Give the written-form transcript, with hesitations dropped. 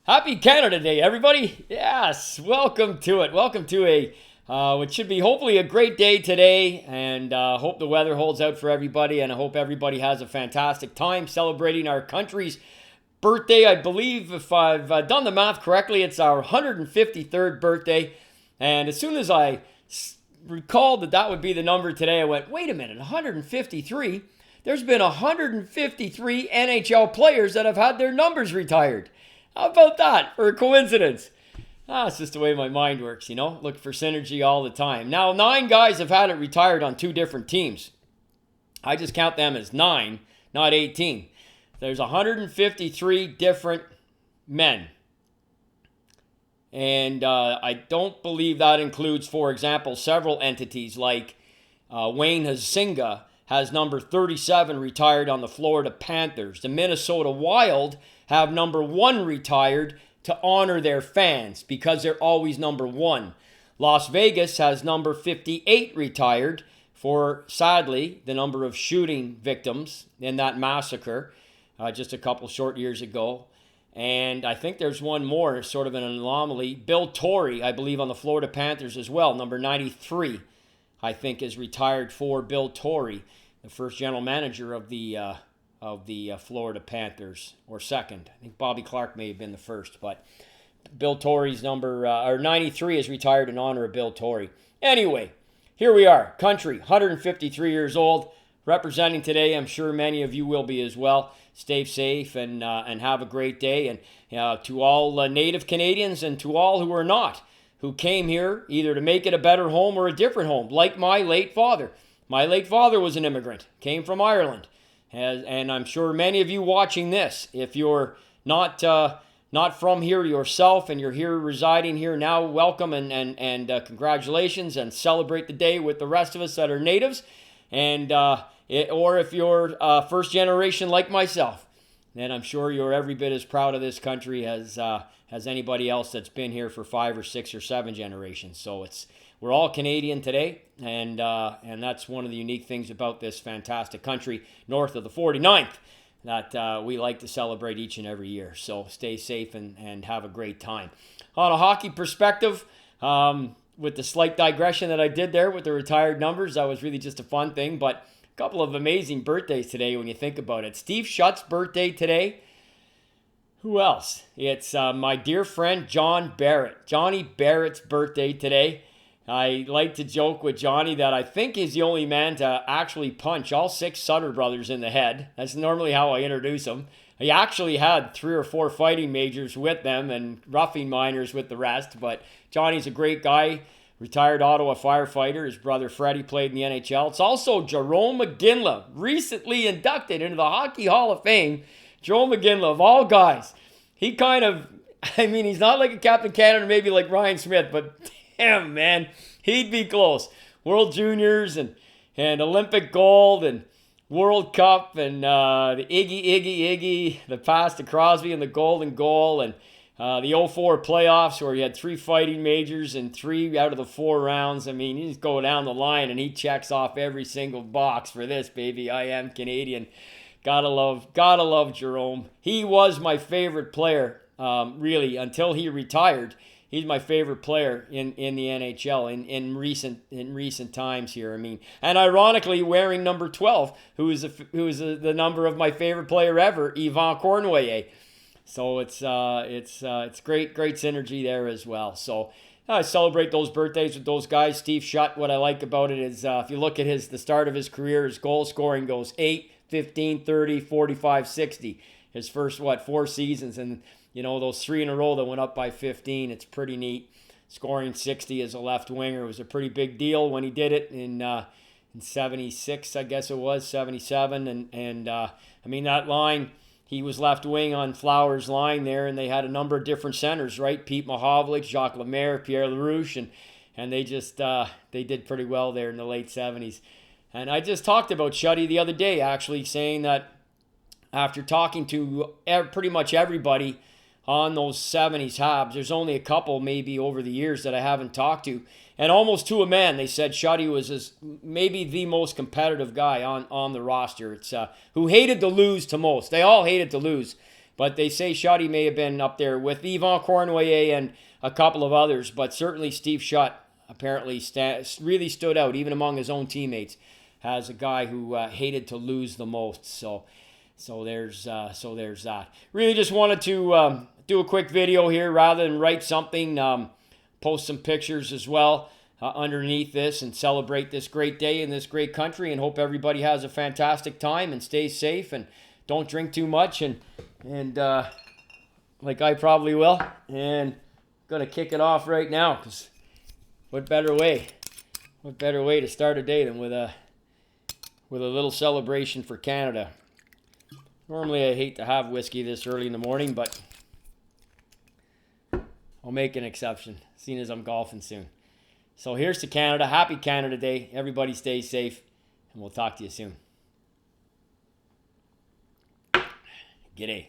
Happy Canada Day, everybody. Yes, welcome to it. Welcome to which should be hopefully a great day today, and hope the weather holds out for everybody, and I hope everybody has a fantastic time celebrating our country's birthday. I believe, if I've done the math correctly, it's our 153rd birthday, and as soon as I recalled that would be the number today, I went, wait a minute, 153? There's been 153 NHL players that have had their numbers retired. How about that for a coincidence? It's just the way my mind works, Look for synergy all the time. Now, 9 guys have had it retired on 2 different teams. I just count them as 9, not 18. There's 153 different men. And I don't believe that includes, for example, several entities like Wayne Huizenga has number 37 retired on the Florida Panthers. The Minnesota Wild have number 1 retired to honor their fans because they're always number 1. Las Vegas has number 58 retired for, sadly, the number of shooting victims in that massacre just a couple short years ago. And I think there's one more, sort of an anomaly. Bill Torrey, I believe, on the Florida Panthers as well. Number 93, I think, is retired for Bill Torrey, the first general manager of the Florida Panthers, or second. I think Bobby Clark may have been the first, but Bill Torrey's number, 93 is retired in honor of Bill Torrey. Anyway, here we are, country, 153 years old, representing today. I'm sure many of you will be as well. Stay safe and have a great day. And to all Native Canadians and to all who are not, who came here either to make it a better home or a different home, like my late father. My late father was an immigrant, came from Ireland. And I'm sure many of you watching this, if you're not from here yourself and you're here residing here now, welcome and congratulations, and celebrate the day with the rest of us that are natives. And or if you're first generation like myself, then I'm sure you're every bit as proud of this country as anybody else that's been here for 5 or 6 or 7 generations. So we're all Canadian today, and that's one of the unique things about this fantastic country north of the 49th that we like to celebrate each and every year. So stay safe and have a great time. On a hockey perspective, with the slight digression that I did there with the retired numbers, that was really just a fun thing, but a couple of amazing birthdays today when you think about it. Steve Shutt's birthday today. Who else? It's my dear friend John Barrett. Johnny Barrett's birthday today. I like to joke with Johnny that I think he's the only man to actually punch all 6 Sutter brothers in the head. That's normally how I introduce him. He actually had 3 or 4 fighting majors with them and roughing minors with the rest. But Johnny's a great guy, retired Ottawa firefighter. His brother Freddie played in the NHL. It's also Jarome Iginla, recently inducted into the Hockey Hall of Fame. Jarome Iginla, of all guys, he he's not like a Captain Canada, maybe like Ryan Smith, but damn, man, he'd be close. World Juniors and Olympic gold and World Cup and the Iggy, the pass to Crosby and the golden goal, and the 04 playoffs where he had 3 fighting majors and 3 out of the 4 rounds. I mean, you just go down the line and he checks off every single box for this, baby. I am Canadian. Gotta love Jarome. He was my favorite player, really, until he retired. He's my favorite player in the NHL in recent times here. I mean, and ironically, wearing number 12, who is the number of my favorite player ever, Yvan Cournoyer. So it's great synergy there as well. So I celebrate those birthdays with those guys. Steve Shutt, what I like about it is if you look at the start of his career, his goal scoring goes 8, 15, 30, 45, 60. His first 4 seasons, and those 3 in a row that went up by 15, it's pretty neat. Scoring 60 as a left winger was a pretty big deal when he did it in 76, I guess it was, 77. And that line, he was left wing on Flowers' line there, and they had a number of different centers, right? Pete Mahovlich, Jacques Lemaire, Pierre LaRouche, and they just they did pretty well there in the late 70s. And I just talked about Shutty the other day, actually, saying that after talking to pretty much everybody on those 70s Habs, there's only a couple maybe over the years that I haven't talked to. And almost to a man, they said Shutty was maybe the most competitive guy on the roster. It's who hated to lose to most. They all hated to lose. But they say Schutt may have been up there with Yvan Cournoyer and a couple of others. But certainly Steve Schutt apparently really stood out, even among his own teammates, as a guy who hated to lose the most. So there's that. Really just wanted to do a quick video here rather than write something. Post some pictures as well underneath this and celebrate this great day in this great country, and hope everybody has a fantastic time and stays safe and don't drink too much and like I probably will. And gonna kick it off right now, because what better way to start a day than with a little celebration for Canada. Normally I hate to have whiskey this early in the morning, but I'll make an exception, seeing as I'm golfing soon. So here's to Canada. Happy Canada Day. Everybody stay safe, and we'll talk to you soon. G'day.